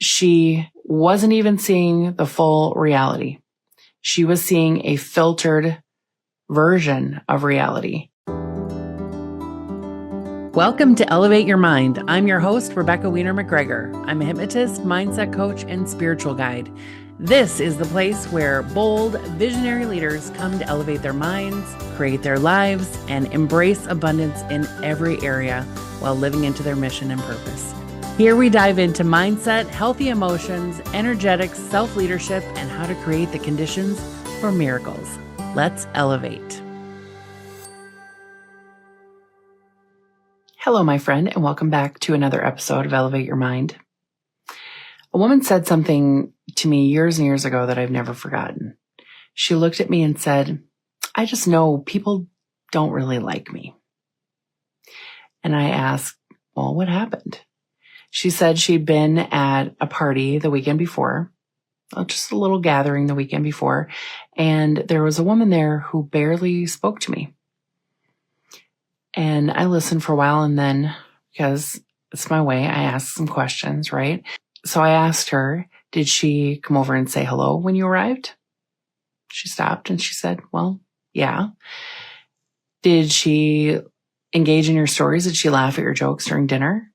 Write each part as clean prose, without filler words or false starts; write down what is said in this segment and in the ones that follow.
She wasn't even seeing the full reality. She was seeing a filtered version of reality. Welcome to Elevate Your Mind. I'm your host, Rebecca Wiener McGregor. I'm a hypnotist, mindset coach, and spiritual guide. This is the place where bold, visionary leaders come to elevate their minds, create their lives, and embrace abundance in every area while living into their mission and purpose. Here we dive into mindset, healthy emotions, energetics, self-leadership, and how to create the conditions for miracles. Let's elevate. Hello, my friend, and welcome back to another episode of Elevate Your Mind. A woman said something to me years and years ago that I've never forgotten. She looked at me and said, I just know people don't really like me. And I asked, well, what happened? She said she'd been at a party the weekend before, just a little gathering the weekend before, and there was a woman there who barely spoke to me. And I listened for a while, and then, because it's my way, I asked some questions, right? So I asked her, did she come over and say hello when you arrived? She stopped and she said, well, yeah. Did she engage in your stories? Did she laugh at your jokes during dinner?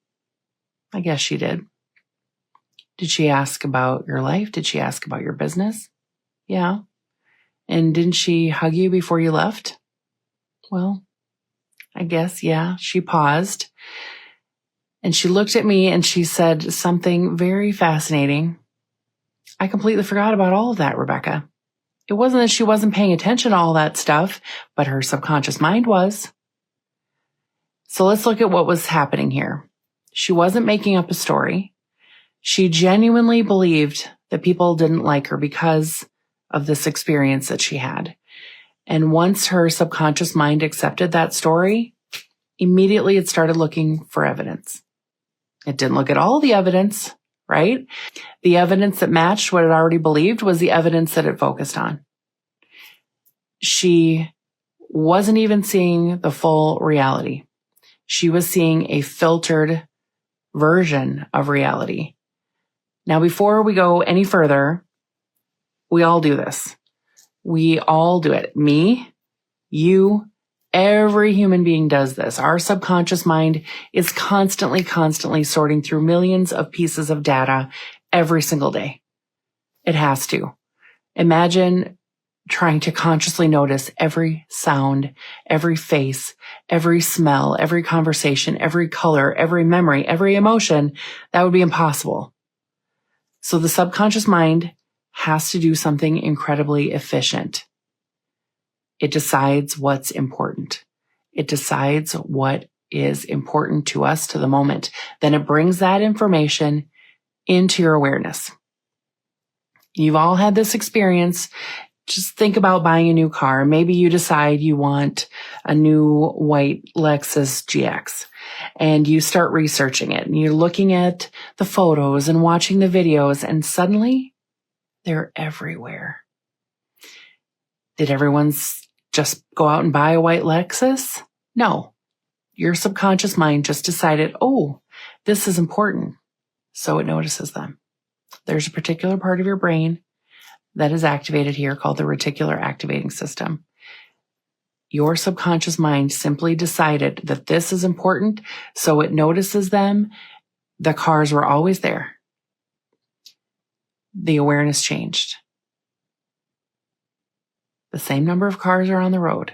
I guess she did. Did she ask about your life? Did she ask about your business? Yeah. And didn't she hug you before you left? Well, I guess, yeah. She paused and she looked at me and she said something very fascinating. I completely forgot about all of that, Rebecca. It wasn't that she wasn't paying attention to all that stuff, but her subconscious mind was. So let's look at what was happening here. She wasn't making up a story. She genuinely believed that people didn't like her because of this experience that she had. And once her subconscious mind accepted that story, immediately it started looking for evidence. It didn't look at all the evidence, right? The evidence that matched what it already believed was the evidence that it focused on. She wasn't even seeing the full reality. She was seeing a filtered version of reality. Now, before we go any further, we all do this. We all do it. Me, you, every human being does this. Our subconscious mind is constantly sorting through millions of pieces of data every single day. It has to. Imagine trying to consciously notice every sound, every face, every smell, every conversation, every color, every memory, every emotion. That would be impossible. So the subconscious mind has to do something incredibly efficient. It decides what's important. It decides what is important to us, to the moment. Then it brings that information into your awareness. You've all had this experience. Just think about buying a new car. Maybe you decide you want a new white Lexus GX and you start researching it and you're looking at the photos and watching the videos and suddenly they're everywhere. Did everyone just go out and buy a white Lexus? No. Your subconscious mind just decided, oh, this is important. So it notices them. There's a particular part of your brain that is activated here called the reticular activating system. Your subconscious mind simply decided that this is important, so it notices them. The cars were always there. The awareness changed. The same number of cars are on the road.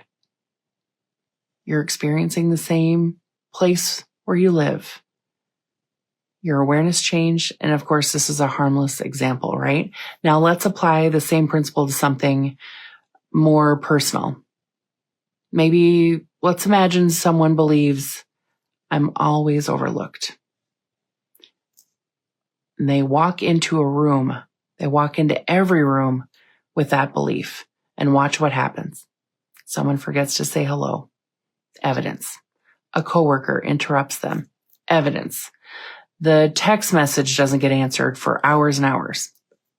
You're experiencing the same place where you live. Your awareness changed, and of course, this is a harmless example, right? Now let's apply the same principle to something more personal. Maybe let's imagine someone believes I'm always overlooked. And they walk into a room. They walk into every room with that belief and watch what happens. Someone forgets to say hello. Evidence. A coworker interrupts them. Evidence. The text message doesn't get answered for hours and hours.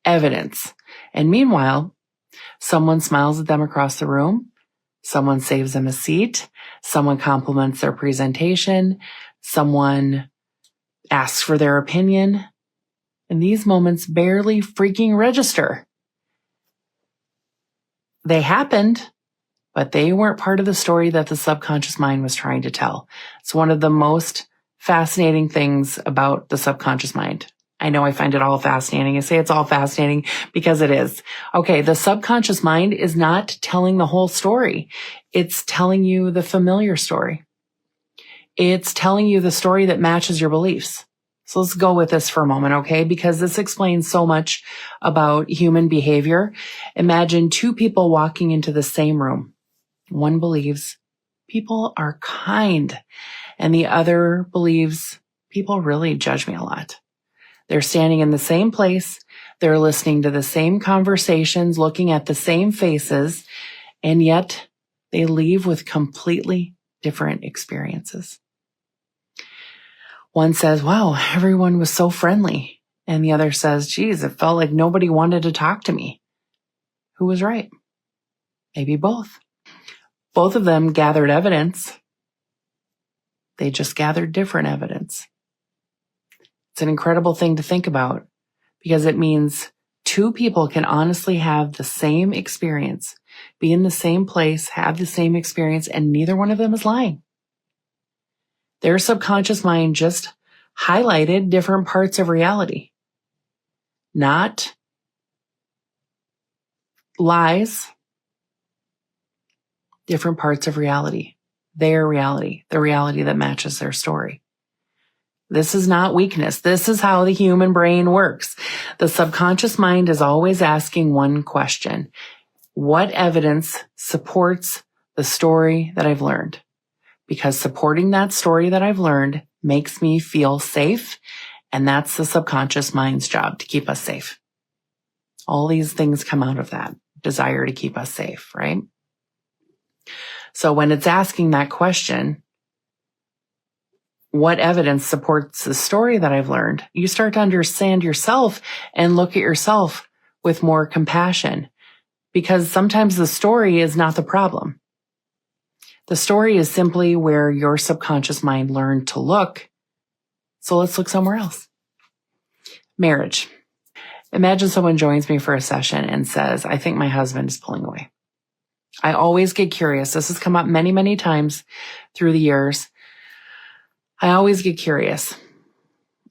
Evidence. And meanwhile, someone smiles at them across the room. Someone saves them a seat. Someone compliments their presentation. Someone asks for their opinion. And these moments barely freaking register. They happened, but they weren't part of the story that the subconscious mind was trying to tell. It's one of the most fascinating things about the subconscious mind. I know I find it all fascinating. I say it's all fascinating because it is. Okay, the subconscious mind is not telling the whole story. It's telling you the familiar story. It's telling you the story that matches your beliefs. So let's go with this for a moment, okay? Because this explains so much about human behavior. Imagine two people walking into the same room. One believes people are kind, and the other believes people really judge me a lot. They're standing in the same place. They're listening to the same conversations, looking at the same faces, and yet they leave with completely different experiences. One says, wow, everyone was so friendly. And the other says, geez, it felt like nobody wanted to talk to me. Who was right? Maybe both. Both of them gathered evidence. They just gathered different evidence. It's an incredible thing to think about because it means two people can honestly have the same experience, be in the same place, have the same experience, and neither one of them is lying. Their subconscious mind just highlighted different parts of reality, not lies, different parts of reality, their reality, the reality that matches their story. This is not weakness. This is how the human brain works. The subconscious mind is always asking one question. What evidence supports the story that I've learned? Because supporting that story that I've learned makes me feel safe, and that's the subconscious mind's job, to keep us safe. All these things come out of that desire to keep us safe, right? So when it's asking that question, what evidence supports the story that I've learned? You start to understand yourself and look at yourself with more compassion, because sometimes the story is not the problem. The story is simply where your subconscious mind learned to look. So let's look somewhere else. Marriage. Imagine someone joins me for a session and says, I think my husband is pulling away. I always get curious. This has come up many, many times through the years. I always get curious.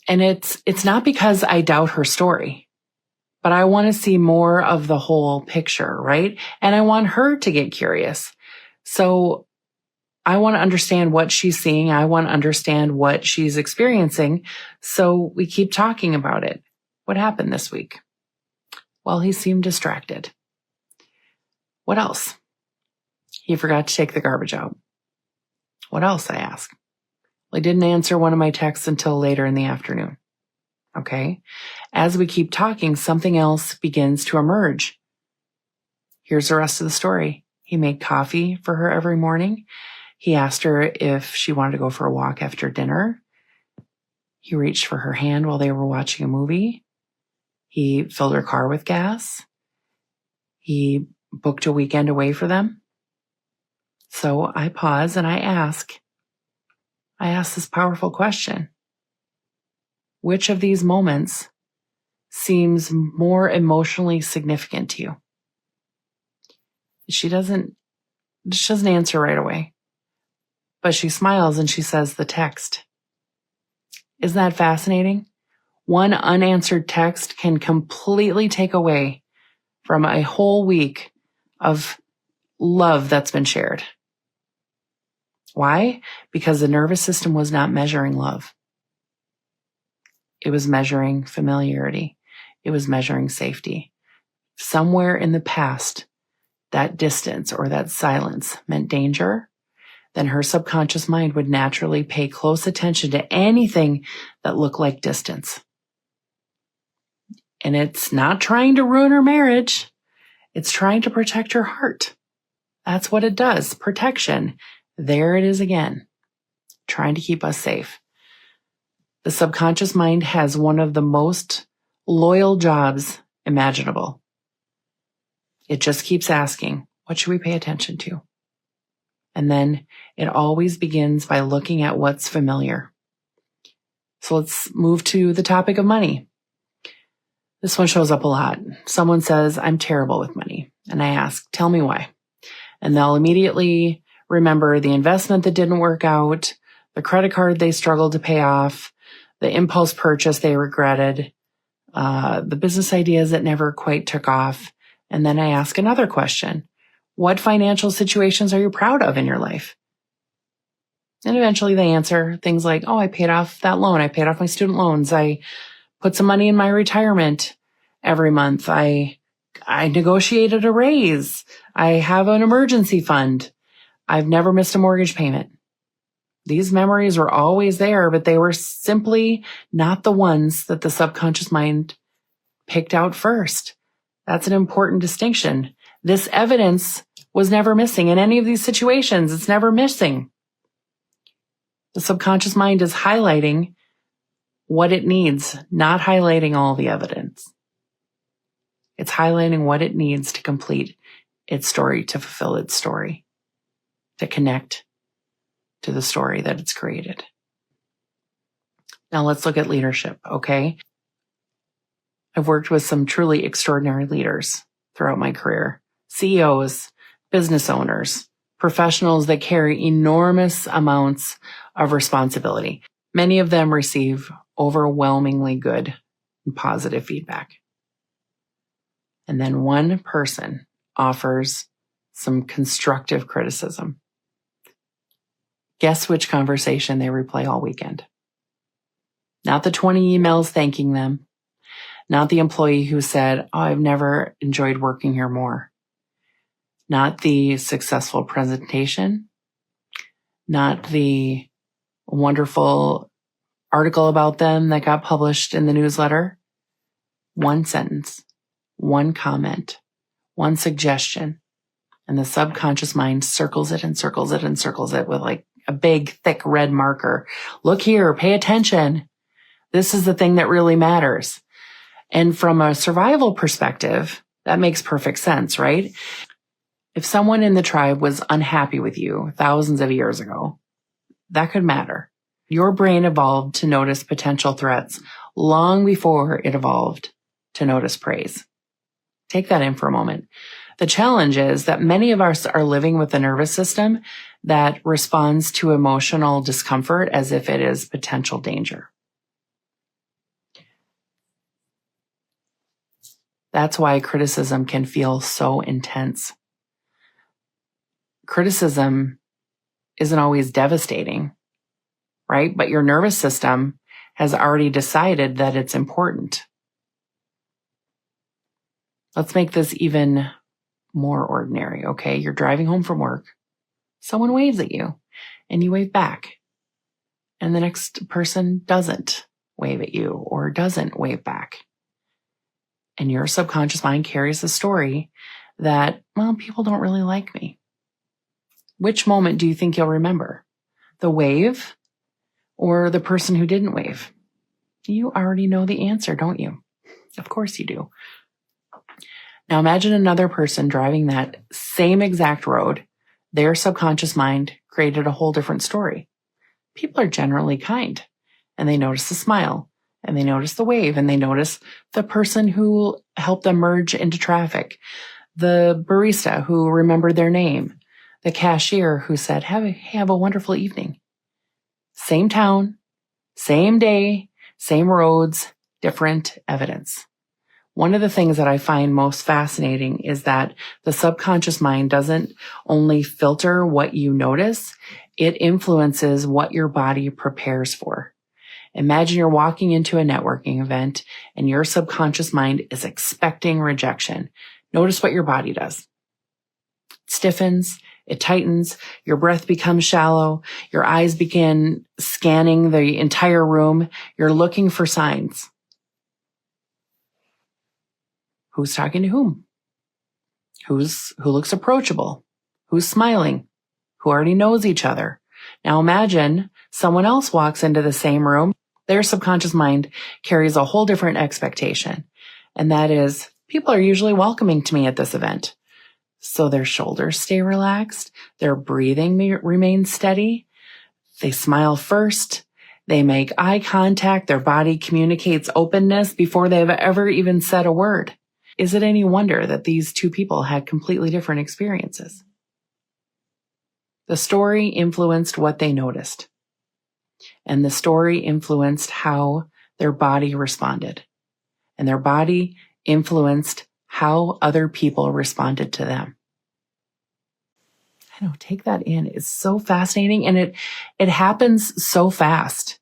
And it's not because I doubt her story, but I want to see more of the whole picture, right? And I want her to get curious. So I want to understand what she's seeing. I want to understand what she's experiencing. So we keep talking about it. What happened this week? Well, he seemed distracted. What else? He forgot to take the garbage out. What else, I ask? Well, he didn't answer one of my texts until later in the afternoon. Okay. As we keep talking, something else begins to emerge. Here's the rest of the story. He made coffee for her every morning. He asked her if she wanted to go for a walk after dinner. He reached for her hand while they were watching a movie. He filled her car with gas. He booked a weekend away for them. So I pause and I ask this powerful question. Which of these moments seems more emotionally significant to you? She doesn't answer right away, but she smiles and she says the text. Isn't that fascinating? One unanswered text can completely take away from a whole week of love that's been shared. Why? Because the nervous system was not measuring love. It was measuring familiarity. It was measuring safety. Somewhere in the past, that distance or that silence meant danger, then her subconscious mind would naturally pay close attention to anything that looked like distance. And it's not trying to ruin her marriage. It's trying to protect her heart. That's what it does. Protection. There it is again. Trying to keep us safe. The subconscious mind has one of the most loyal jobs imaginable. It just keeps asking, what should we pay attention to? And then it always begins by looking at what's familiar. So let's move to the topic of money. This one shows up a lot. Someone says, I'm terrible with money. And I ask, tell me why. And they'll immediately remember the investment that didn't work out, the credit card they struggled to pay off, the impulse purchase they regretted, the business ideas that never quite took off. And then I ask another question. What financial situations are you proud of in your life? And eventually they answer things like, oh, I paid off that loan. I paid off my student loans. I put some money in my retirement every month. I negotiated a raise. I have an emergency fund. I've never missed a mortgage payment. These memories were always there, but they were simply not the ones that the subconscious mind picked out first. That's an important distinction. This evidence was never missing in any of these situations. It's never missing. The subconscious mind is highlighting what it needs, not highlighting all the evidence. It's highlighting what it needs to complete its story, to fulfill its story, to connect to the story that it's created. Now let's look at leadership, okay? I've worked with some truly extraordinary leaders throughout my career. CEOs, business owners, professionals that carry enormous amounts of responsibility. Many of them receive overwhelmingly good and positive feedback. And then one person offers some constructive criticism. Guess which conversation they replay all weekend? Not the 20 emails thanking them. Not the employee who said, oh, I've never enjoyed working here more. Not the successful presentation. Not the wonderful article about them that got published in the newsletter. One sentence, one comment, one suggestion. And the subconscious mind circles it and circles it and circles it with like a big, thick red marker. Look here, pay attention. This is the thing that really matters. And from a survival perspective, that makes perfect sense, right? If someone in the tribe was unhappy with you thousands of years ago, that could matter. Your brain evolved to notice potential threats long before it evolved to notice praise. Take that in for a moment. The challenge is that many of us are living with a nervous system that responds to emotional discomfort as if it is potential danger. That's why criticism can feel so intense. Criticism isn't always devastating, right? But your nervous system has already decided that it's important. Let's make this even more ordinary, okay? You're driving home from work. Someone waves at you and you wave back. And the next person doesn't wave at you or doesn't wave back. And your subconscious mind carries the story that, well, people don't really like me. Which moment do you think you'll remember? The wave or the person who didn't wave? You already know the answer, don't you? Of course you do. Now imagine another person driving that same exact road. Their subconscious mind created a whole different story. People are generally kind, and they notice the smile, and they notice the wave, and they notice the person who helped them merge into traffic, the barista who remembered their name, the cashier who said, have a wonderful evening. Same town, same day, same roads, different evidence. One of the things that I find most fascinating is that the subconscious mind doesn't only filter what you notice, it influences what your body prepares for. Imagine you're walking into a networking event and your subconscious mind is expecting rejection. Notice what your body does. It stiffens, it tightens, your breath becomes shallow, your eyes begin scanning the entire room, you're looking for signs. Who's talking to whom? Who looks approachable? Who's smiling? Who already knows each other? Now imagine someone else walks into the same room. Their subconscious mind carries a whole different expectation. And that is, people are usually welcoming to me at this event. So their shoulders stay relaxed. Their breathing remains steady. They smile first. They make eye contact. Their body communicates openness before they've ever even said a word. Is it any wonder that these two people had completely different experiences? The story influenced what they noticed, and the story influenced how their body responded, and their body influenced how other people responded to them. I know, take that in. It's so fascinating, and it happens so fast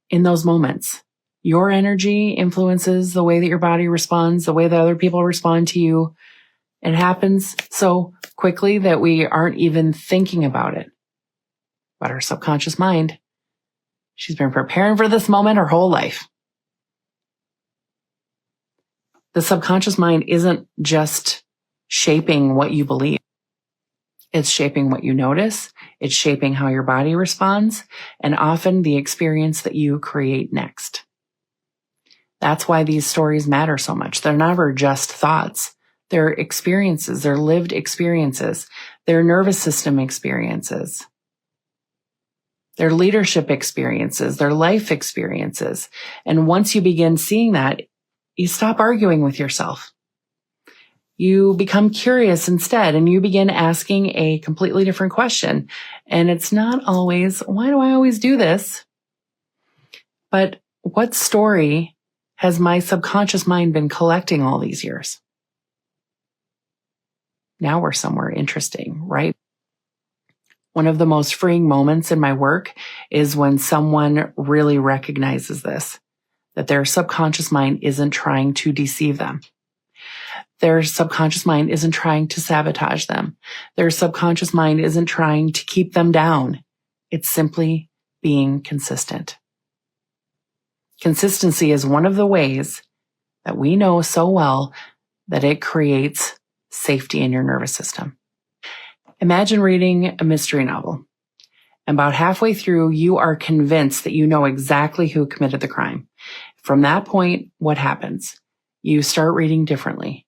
in those moments. Your energy influences the way that your body responds, the way that other people respond to you. It happens so quickly that we aren't even thinking about it. But our subconscious mind, she's been preparing for this moment her whole life. The subconscious mind isn't just shaping what you believe. It's shaping what you notice. It's shaping how your body responds, and often the experience that you create next. That's why these stories matter so much. They're never just thoughts. They're experiences. They're lived experiences. They're nervous system experiences. They're leadership experiences. They're life experiences. And once you begin seeing that, you stop arguing with yourself. You become curious instead, and you begin asking a completely different question. And it's not always, why do I always do this? But what story has my subconscious mind been collecting all these years? Now we're somewhere interesting, right? One of the most freeing moments in my work is when someone really recognizes this, that their subconscious mind isn't trying to deceive them. Their subconscious mind isn't trying to sabotage them. Their subconscious mind isn't trying to keep them down. It's simply being consistent. Consistency is one of the ways that we know so well that it creates safety in your nervous system. Imagine reading a mystery novel. About halfway through, you are convinced that you know exactly who committed the crime. From that point, what happens? You start reading differently.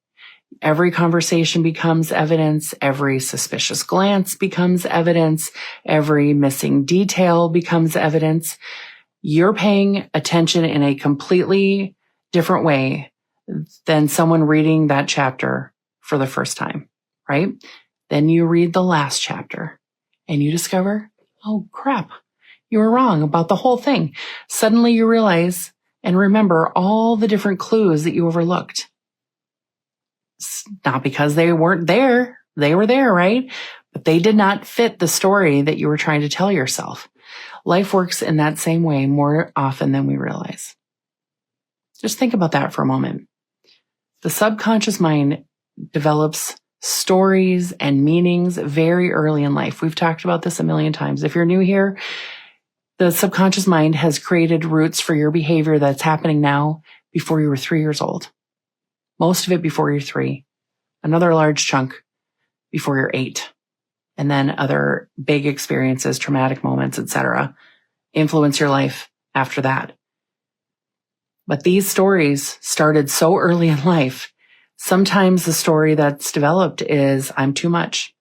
Every conversation becomes evidence. Every suspicious glance becomes evidence. Every missing detail becomes evidence. You're paying attention in a completely different way than someone reading that chapter for the first time, right? Then you read the last chapter and you discover, oh crap, you were wrong about the whole thing. Suddenly you realize and remember all the different clues that you overlooked. It's not because they weren't there. They were there, right? But they did not fit the story that you were trying to tell yourself. Life works in that same way more often than we realize. Just think about that for a moment. The subconscious mind develops stories and meanings very early in life. We've talked about this a million times. If you're new here, the subconscious mind has created roots for your behavior that's happening now before you were 3 years old. Most of it before you're 3. Another large chunk before you're 8. And then other big experiences, traumatic moments, etc., influence your life after that. But these stories started so early in life. Sometimes the story that's developed is, I'm too much.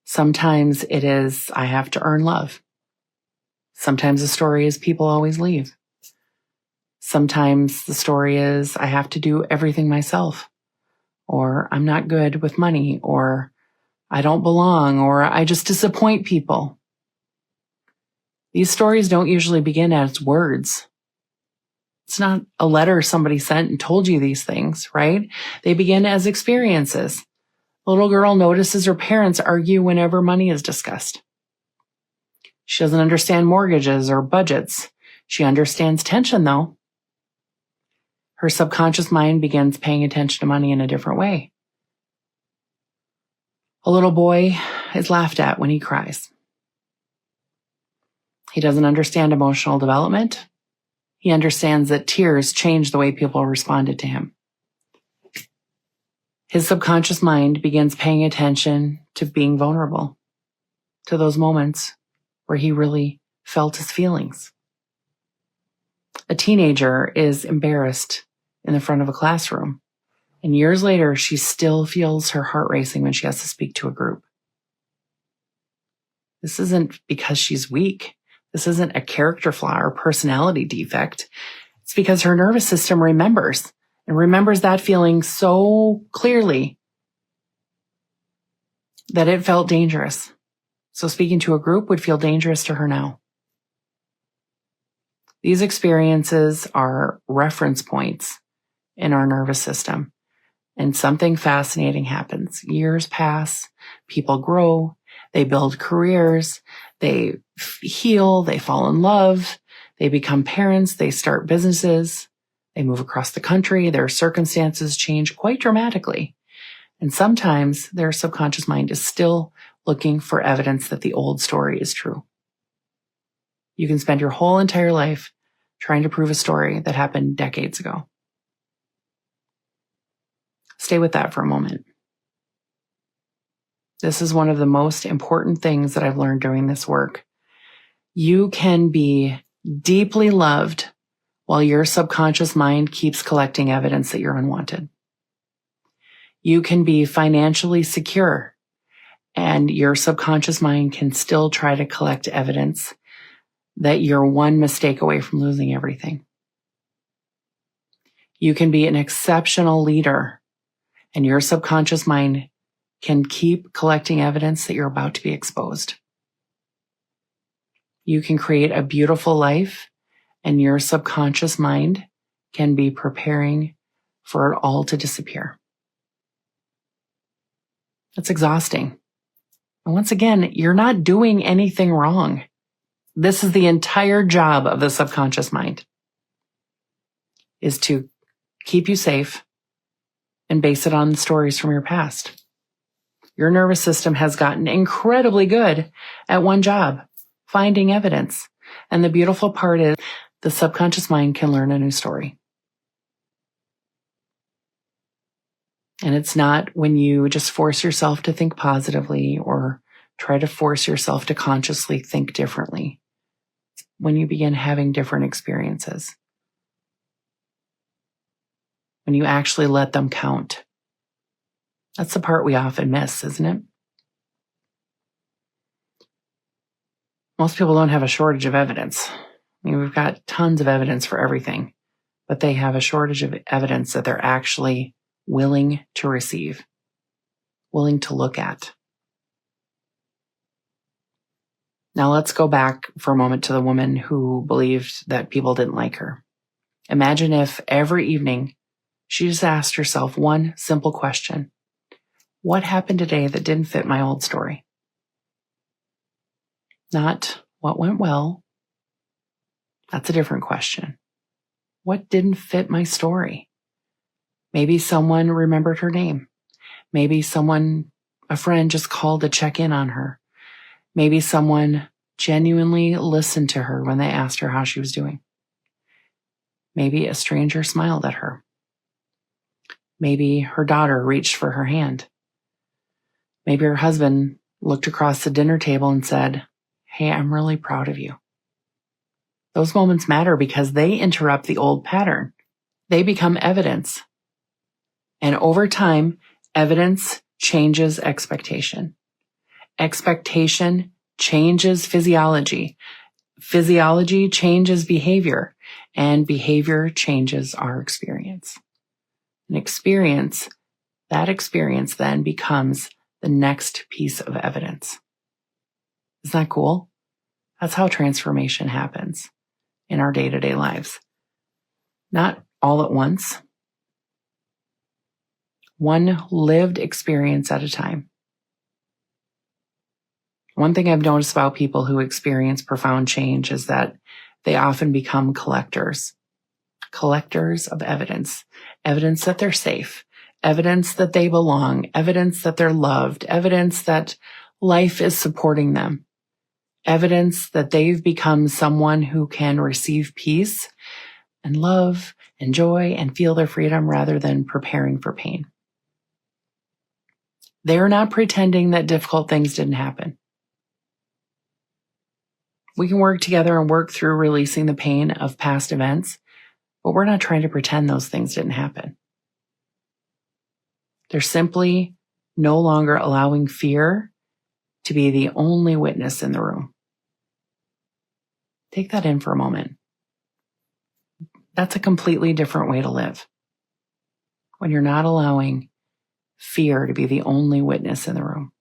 Sometimes it is, I have to earn love. Sometimes the story is, people always leave. Sometimes the story is, I have to do everything myself. Or I'm not good with money. Or I don't belong. Or I just disappoint people. These stories don't usually begin as words. It's not a letter somebody sent and told you these things, right? They begin as experiences. A little girl notices her parents argue whenever money is discussed. She doesn't understand mortgages or budgets. She understands tension, though. Her subconscious mind begins paying attention to money in a different way. A little boy is laughed at when he cries. He doesn't understand emotional development. He understands that tears change the way people responded to him. His subconscious mind begins paying attention to being vulnerable, to those moments where he really felt his feelings. A teenager is embarrassed in the front of a classroom, and years later, she still feels her heart racing when she has to speak to a group. This isn't because she's weak. This isn't a character flaw or personality defect. It's because her nervous system remembers that feeling so clearly that it felt dangerous. So speaking to a group would feel dangerous to her now. These experiences are reference points in our nervous system, and something fascinating happens. Years pass, people grow, they build careers, they heal, they fall in love, they become parents, they start businesses, they move across the country, their circumstances change quite dramatically. And sometimes their subconscious mind is still looking for evidence that the old story is true. You can spend your whole entire life trying to prove a story that happened decades ago. Stay with that for a moment. This is one of the most important things that I've learned during this work. You can be deeply loved while your subconscious mind keeps collecting evidence that you're unwanted. You can be financially secure and your subconscious mind can still try to collect evidence that you're one mistake away from losing everything. You can be an exceptional leader and your subconscious mind can keep collecting evidence that you're about to be exposed. You can create a beautiful life and your subconscious mind can be preparing for it all to disappear. That's exhausting. And once again, you're not doing anything wrong. This is the entire job of the subconscious mind, is to keep you safe and base it on stories from your past. Your nervous system has gotten incredibly good at one job, finding evidence. And the beautiful part is the subconscious mind can learn a new story. And it's not when you just force yourself to think positively or try to force yourself to consciously think differently. It's when you begin having different experiences. When you actually let them count. That's the part we often miss, isn't it? Most people don't have a shortage of evidence. I mean, we've got tons of evidence for everything, but they have a shortage of evidence that they're actually willing to receive, willing to look at. Now let's go back for a moment to the woman who believed that people didn't like her. Imagine if every evening she just asked herself one simple question. What happened today that didn't fit my old story? Not what went well. That's a different question. What didn't fit my story? Maybe someone remembered her name. Maybe a friend just called to check in on her. Maybe someone genuinely listened to her when they asked her how she was doing. Maybe a stranger smiled at her. Maybe her daughter reached for her hand. Maybe her husband looked across the dinner table and said, "Hey, I'm really proud of you." Those moments matter because they interrupt the old pattern. They become evidence. And over time, evidence changes expectation. Expectation changes physiology. Physiology changes behavior. And behavior changes our experience. An experience, that experience then becomes the next piece of evidence. Isn't that cool? That's how transformation happens in our day-to-day lives. Not all at once. One lived experience at a time. One thing I've noticed about people who experience profound change is that they often become collectors of evidence. Evidence that they're safe. Evidence that they belong. Evidence that they're loved. Evidence that life is supporting them. Evidence that they've become someone who can receive peace and love and joy and feel their freedom rather than preparing for pain. They're not pretending that difficult things didn't happen. We can work together and work through releasing the pain of past events, but we're not trying to pretend those things didn't happen. They're simply no longer allowing fear to be the only witness in the room. Take that in for a moment. That's a completely different way to live. When you're not allowing fear to be the only witness in the room.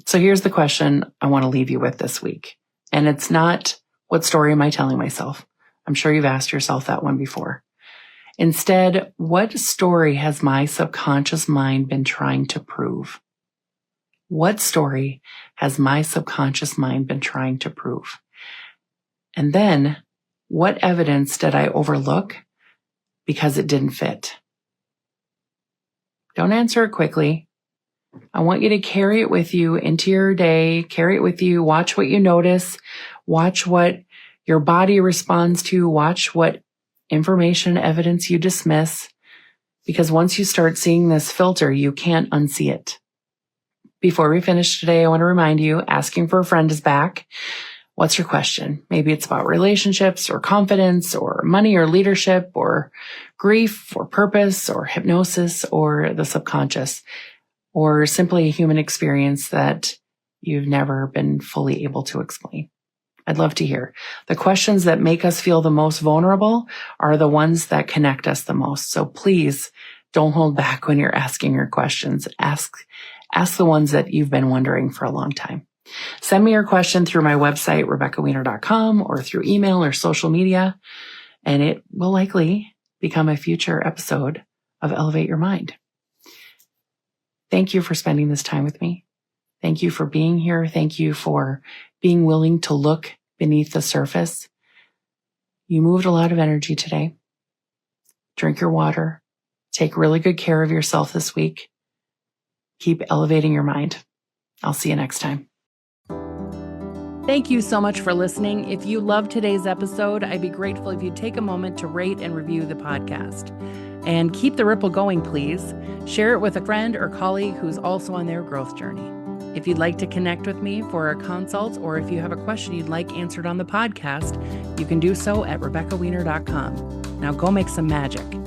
So here's the question I want to leave you with this week. And it's not, what story am I telling myself? I'm sure you've asked yourself that one before. Instead, what story has my subconscious mind been trying to prove? What story has my subconscious mind been trying to prove? And then, what evidence did I overlook because it didn't fit? Don't answer it quickly. I want you to carry it with you into your day, carry it with you, watch what you notice, watch what your body responds to, watch what information, evidence you dismiss, because once you start seeing this filter, you can't unsee it. Before we finish today, I want to remind you, asking for a friend is back. What's your question? Maybe it's about relationships or confidence or money or leadership or grief or purpose or hypnosis or the subconscious, or simply a human experience that you've never been fully able to explain. I'd love to hear. The questions that make us feel the most vulnerable are the ones that connect us the most. So please don't hold back when you're asking your questions. Ask the ones that you've been wondering for a long time. Send me your question through my website, RebeccaWiener.com, or through email or social media, and it will likely become a future episode of Elevate Your Mind. Thank you for spending this time with me. Thank you for being here. Thank you for being willing to look beneath the surface. You moved a lot of energy today. Drink your water. Take really good care of yourself this week. Keep elevating your mind. I'll see you next time. Thank you so much for listening. If you loved today's episode, I'd be grateful if you'd take a moment to rate and review the podcast. And keep the ripple going, please. Share it with a friend or colleague who's also on their growth journey. If you'd like to connect with me for a consult, or if you have a question you'd like answered on the podcast, you can do so at RebeccaWiener.com. Now go make some magic.